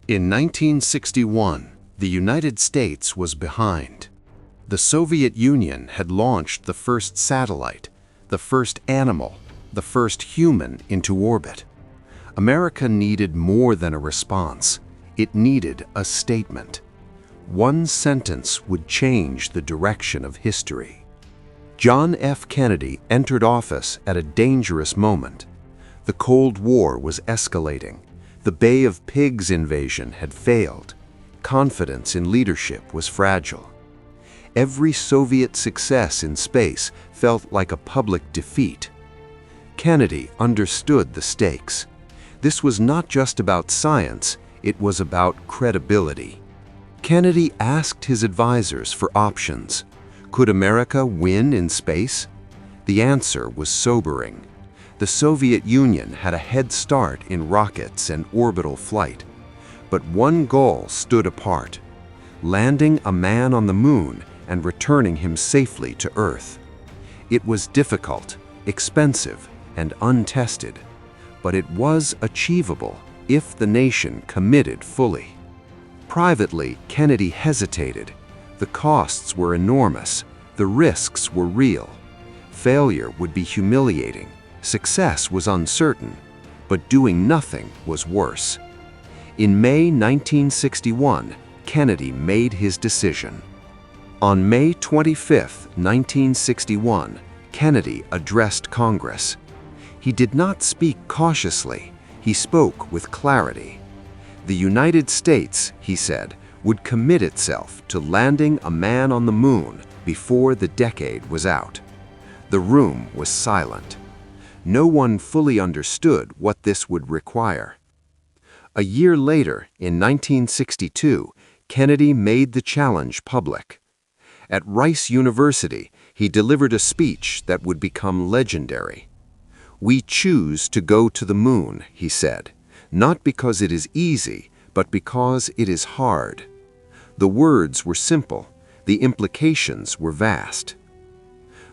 In 1961, the United States was behind. The Soviet Union had launched the first satellite, the first animal, the first human into orbit. America needed more than a response. It needed a statement. One sentence would change the direction of history. John F. Kennedy entered office at a dangerous moment. The Cold War was escalating. The Bay of Pigs invasion had failed. Confidence in leadership was fragile. Every Soviet success in space felt like a public defeat. Kennedy understood the stakes. This was not just about science, it was about credibility. Kennedy asked his advisors for options. Could America win in space? The answer was sobering. The Soviet Union had a head start in rockets and orbital flight. But one goal stood apart: landing a man on the moon and returning him safely to Earth. It was difficult, expensive, and untested, but it was achievable if the nation committed fully. Privately, Kennedy hesitated. The costs were enormous. The risks were real. Failure would be humiliating. Success was uncertain. But doing nothing was worse. In May 1961, Kennedy made his decision. On May 25, 1961, Kennedy addressed Congress. He did not speak cautiously. He spoke with clarity. The United States, he said, would commit itself to landing a man on the moon before the decade was out. The room was silent. No one fully understood what this would require. A year later, in 1962, Kennedy made the challenge public. At Rice University, he delivered a speech that would become legendary. "We choose to go to the moon," he said, "not because it is easy, but because it is hard." The words were simple. The implications were vast.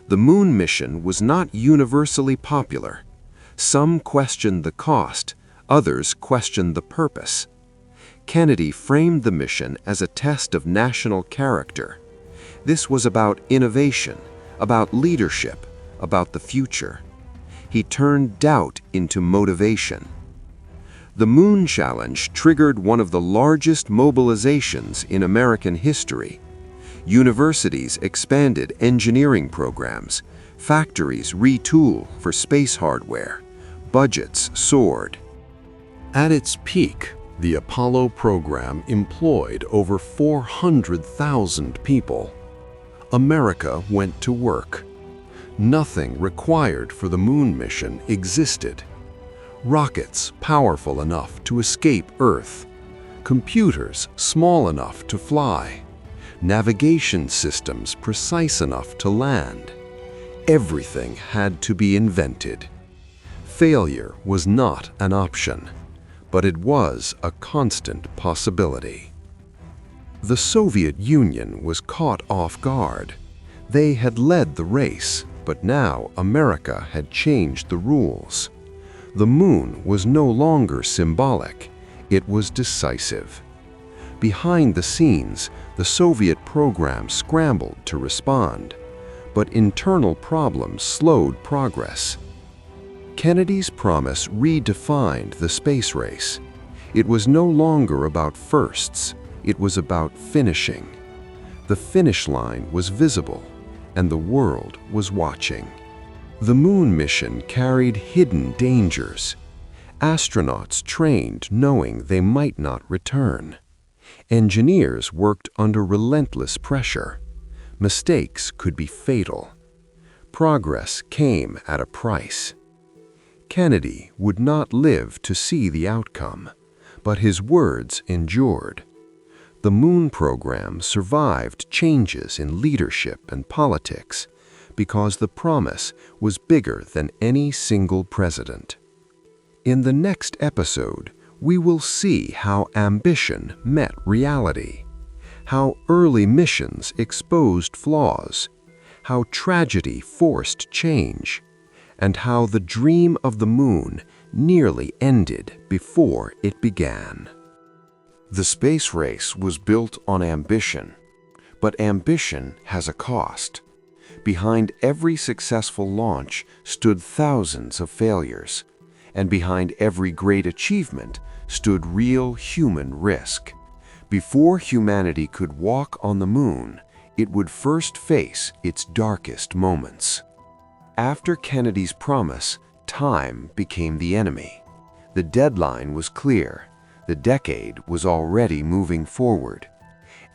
The moon mission was not universally popular. Some questioned the cost, others questioned the purpose. Kennedy framed the mission as a test of national character. This was about innovation, about leadership, about the future. He turned doubt into motivation. The Moon Challenge triggered one of the largest mobilizations in American history. Universities expanded engineering programs, factories retooled for space hardware, budgets soared. At its peak, the Apollo program employed over 400,000 people. America went to work. Nothing required for the moon mission existed. Rockets powerful enough to escape Earth, computers small enough to fly, navigation systems precise enough to land. Everything had to be invented. Failure was not an option, but it was a constant possibility. The Soviet Union was caught off guard. They had led the race, but now America had changed the rules. The moon was no longer symbolic, it was decisive. Behind the scenes, the Soviet program scrambled to respond, but internal problems slowed progress. Kennedy's promise redefined the space race. It was no longer about firsts, it was about finishing. The finish line was visible, and the world was watching. The moon mission carried hidden dangers. Astronauts trained knowing they might not return. Engineers worked under relentless pressure. Mistakes could be fatal. Progress came at a price. Kennedy would not live to see the outcome, but his words endured. The moon program survived changes in leadership and politics because the promise was bigger than any single president. In the next episode, we will see how ambition met reality, how early missions exposed flaws, how tragedy forced change, and how the dream of the moon nearly ended before it began. The space race was built on ambition, but ambition has a cost. Behind every successful launch stood thousands of failures, and behind every great achievement stood real human risk. Before humanity could walk on the moon, it would first face its darkest moments. After Kennedy's promise, time became the enemy. The deadline was clear. The decade was already moving forward.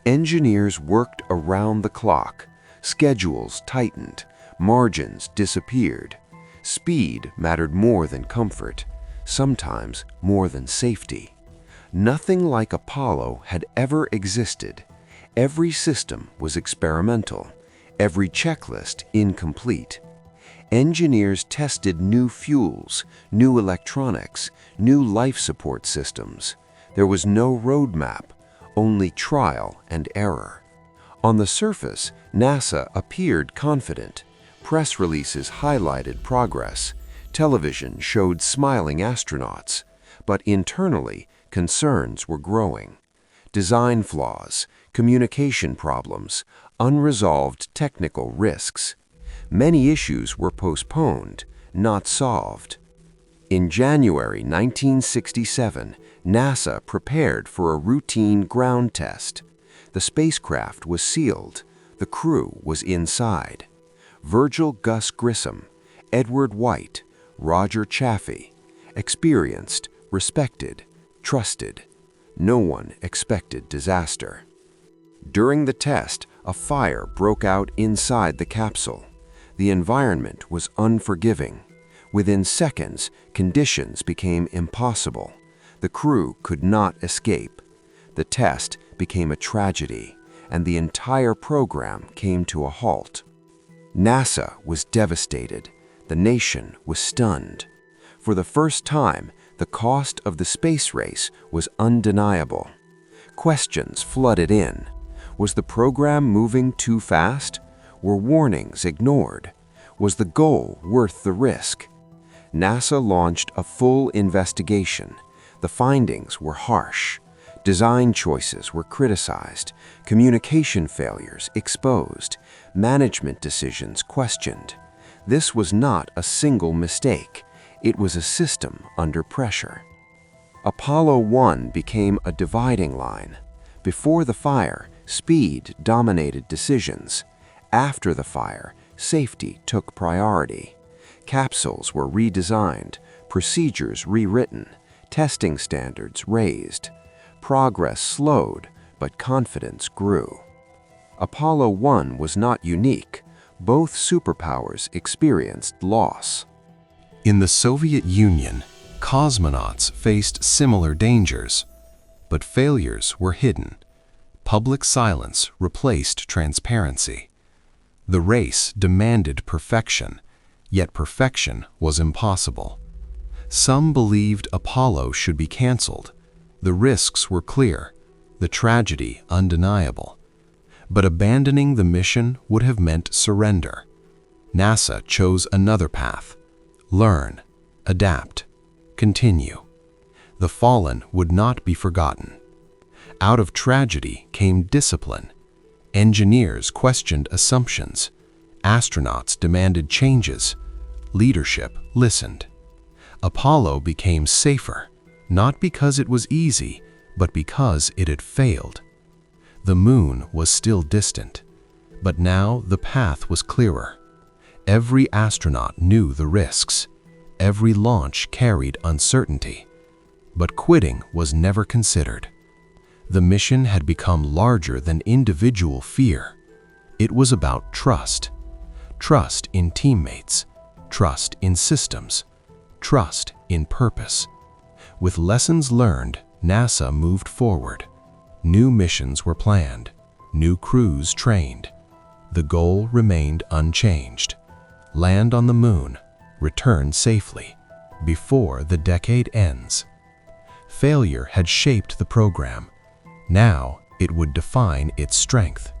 Engineers worked around the clock. Schedules tightened. Margins disappeared. Speed mattered more than comfort, sometimes more than safety. Nothing like Apollo had ever existed. Every system was experimental, every checklist incomplete. Engineers tested new fuels, new electronics, new life support systems. There was no roadmap, only trial and error. On the surface, NASA appeared confident. Press releases highlighted progress. Television showed smiling astronauts. But internally, concerns were growing. Design flaws, communication problems, unresolved technical risks. Many issues were postponed, not solved. In January 1967, NASA prepared for a routine ground test. The spacecraft was sealed. The crew was inside. Virgil Gus Grissom, Edward White, Roger Chaffee. Experienced, respected, trusted. No one expected disaster. During the test, a fire broke out inside the capsule. The environment was unforgiving. Within seconds, conditions became impossible. The crew could not escape. The test became a tragedy, and the entire program came to a halt. NASA was devastated. The nation was stunned. For the first time, the cost of the space race was undeniable. Questions flooded in. Was the program moving too fast? Were warnings ignored? Was the goal worth the risk? NASA launched a full investigation. The findings were harsh. Design choices were criticized, communication failures exposed, management decisions questioned. This was not a single mistake. It was a system under pressure. Apollo 1 became a dividing line. Before the fire, speed dominated decisions. After the fire, safety took priority. Capsules were redesigned, procedures rewritten, testing standards raised. Progress slowed, but confidence grew. Apollo 1 was not unique. Both superpowers experienced loss. In the Soviet Union, cosmonauts faced similar dangers, but failures were hidden. Public silence replaced transparency. The race demanded perfection, yet perfection was impossible. Some believed Apollo should be canceled. The risks were clear, the tragedy undeniable. But abandoning the mission would have meant surrender. NASA chose another path: learn, adapt, continue. The fallen would not be forgotten. Out of tragedy came discipline. Engineers questioned assumptions. Astronauts demanded changes. Leadership listened. Apollo became safer, not because it was easy, but because it had failed. The moon was still distant, but now the path was clearer. Every astronaut knew the risks. Every launch carried uncertainty. But quitting was never considered. The mission had become larger than individual fear. It was about trust. Trust in teammates, trust in systems, trust in purpose. With lessons learned, NASA moved forward. New missions were planned, new crews trained. The goal remained unchanged: land on the moon, return safely, before the decade ends. Failure had shaped the program. Now it would define its strength.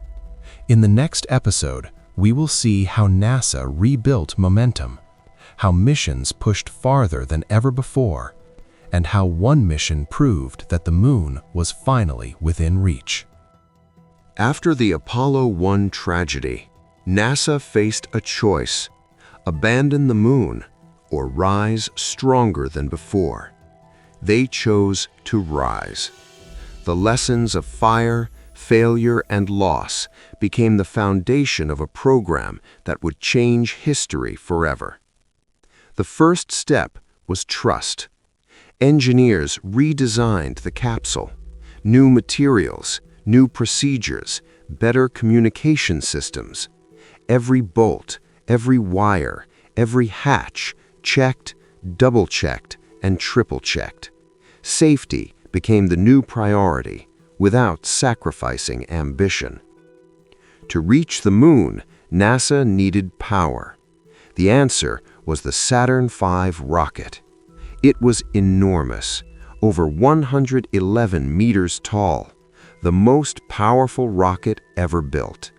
In the next episode, we will see how NASA rebuilt momentum, how missions pushed farther than ever before, and how one mission proved that the moon was finally within reach. After the Apollo 1 tragedy, NASA faced a choice: abandon the moon or rise stronger than before. They chose to rise. The lessons of fire, failure, and loss became the foundation of a program that would change history forever. The first step was trust. Engineers redesigned the capsule. New materials, new procedures, better communication systems. Every bolt, every wire, every hatch checked, double-checked, and triple-checked. Safety became the new priority, without sacrificing ambition. To reach the moon, NASA needed power. The answer was the Saturn V rocket. It was enormous, over 111 meters tall, the most powerful rocket ever built.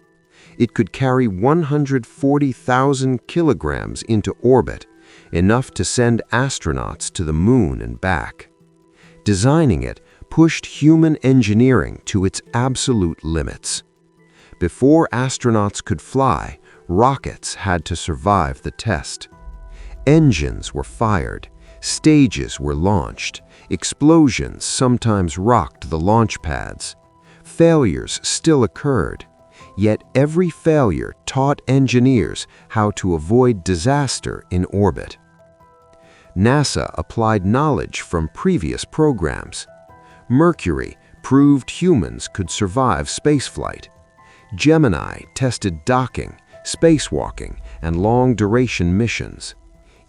It could carry 140,000 kilograms into orbit, enough to send astronauts to the moon and back. Designing it pushed human engineering to its absolute limits. Before astronauts could fly, rockets had to survive the test. Engines were fired, stages were launched, explosions sometimes rocked the launch pads. Failures still occurred, yet every failure taught engineers how to avoid disaster in orbit. NASA applied knowledge from previous programs. Mercury proved humans could survive spaceflight. Gemini tested docking, spacewalking, and long-duration missions.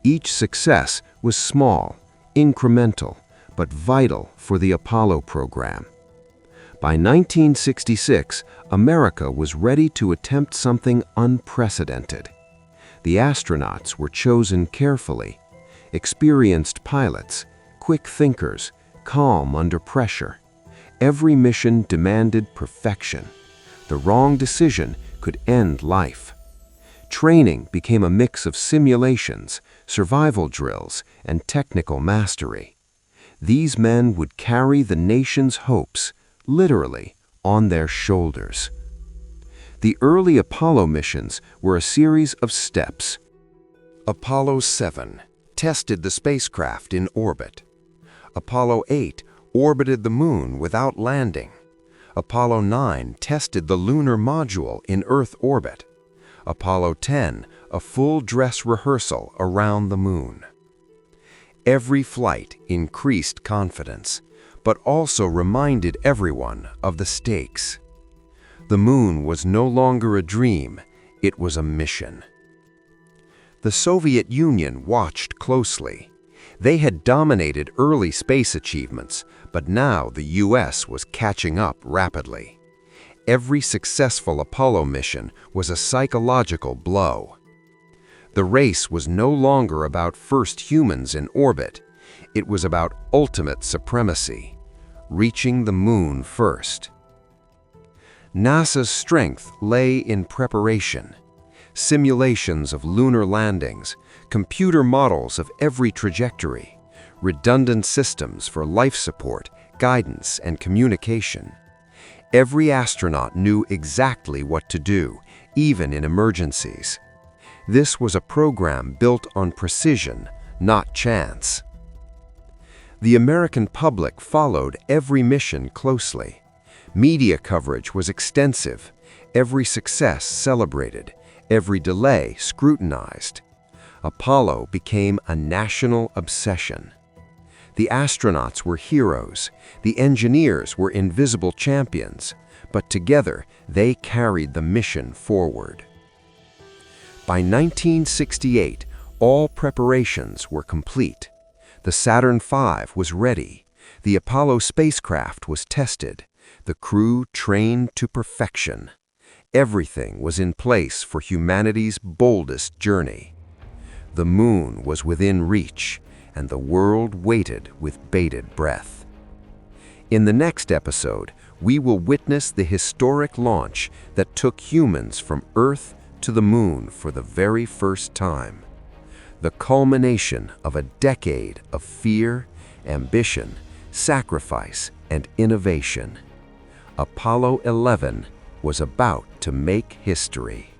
Each success was small, incremental, but vital for the Apollo program. By 1966, America was ready to attempt something unprecedented. The astronauts were chosen carefully. Experienced pilots, quick thinkers, calm under pressure. Every mission demanded perfection. The wrong decision could end life. Training became a mix of simulations, survival drills, and technical mastery. These men would carry the nation's hopes, literally, on their shoulders. The early Apollo missions were a series of steps. Apollo 7 tested the spacecraft in orbit. Apollo 8 orbited the moon without landing. Apollo 9 tested the lunar module in Earth orbit. Apollo 10, a full dress rehearsal around the moon. Every flight increased confidence, but also reminded everyone of the stakes. The moon was no longer a dream, it was a mission. The Soviet Union watched closely. They had dominated early space achievements, but now the US was catching up rapidly. Every successful Apollo mission was a psychological blow. The race was no longer about first humans in orbit. It was about ultimate supremacy, reaching the moon first. NASA's strength lay in preparation. Simulations of lunar landings, computer models of every trajectory, redundant systems for life support, guidance, and communication. Every astronaut knew exactly what to do, even in emergencies. This was a program built on precision, not chance. The American public followed every mission closely. Media coverage was extensive, every success celebrated, every delay scrutinized. Apollo became a national obsession. The astronauts were heroes, the engineers were invisible champions, but together they carried the mission forward. By 1968, all preparations were complete. The Saturn V was ready, the Apollo spacecraft was tested, the crew trained to perfection. Everything was in place for humanity's boldest journey. The moon was within reach, and the world waited with bated breath. In the next episode, we will witness the historic launch that took humans from Earth to the moon for the very first time. The culmination of a decade of fear, ambition, sacrifice, and innovation. Apollo 11 was about to make history.